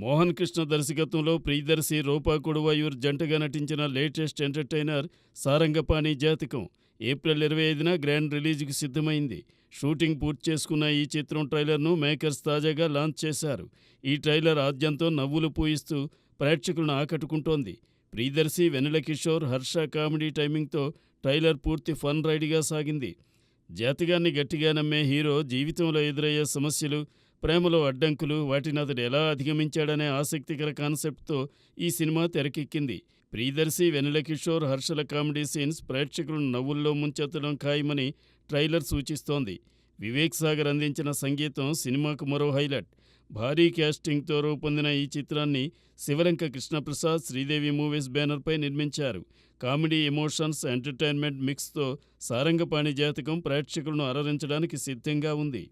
మోహన్ కృష్ణ దర్శకత్వంలో ప్రియదర్శి, రూపా కొడువయూర్ జంటగా నటించిన లేటెస్ట్ ఎంటర్టైనర్ సారంగపాణి జాతకం ఏప్రిల్ 25న గ్రాండ్ రిలీజ్కి సిద్ధమైంది. షూటింగ్ పూర్తి చేసుకున్న ఈ చిత్రం ట్రైలర్ను మేకర్స్ తాజాగా లాంచ్ చేశారు. ఈ ట్రైలర్ ఆద్యంతో నవ్వులు పూయిస్తూ ప్రేక్షకులను ఆకట్టుకుంటోంది. ప్రియదర్శి, వెన్నెల కిషోర్, హర్ష కామెడీ టైమింగ్తో ట్రైలర్ పూర్తి ఫన్ రైడ్గా సాగింది. జాతకాన్ని గట్టిగా నమ్మే హీరో జీవితంలో ఎదురయ్యే సమస్యలు, ప్రేమలో అడ్డంకులు, వాటిని అతడు ఎలా అధిగమించాడనే ఆసక్తికర కాన్సెప్ట్తో ఈ సినిమా తెరకెక్కింది. ప్రియదర్శి, వెన్నెల కిషోర్, హర్షల కామెడీ సీన్స్ ప్రేక్షకులను నవ్వుల్లో ముంచెత్తడం ఖాయమని ట్రైలర్ సూచిస్తోంది. వివేక్ సాగర్ అందించిన సంగీతం సినిమాకు మరో హైలైట్. భారీ క్యాస్టింగ్తో రూపొందిన ఈ చిత్రాన్ని శివలంక కృష్ణప్రసాద్, శ్రీదేవి మూవీస్ బ్యానర్పై నిర్మించారు. కామెడీ, ఎమోషన్స్, ఎంటర్టైన్మెంట్ మిక్స్తో సారంగపాణి జాతకం ప్రేక్షకులను అలరించడానికి సిద్ధంగా ఉంది.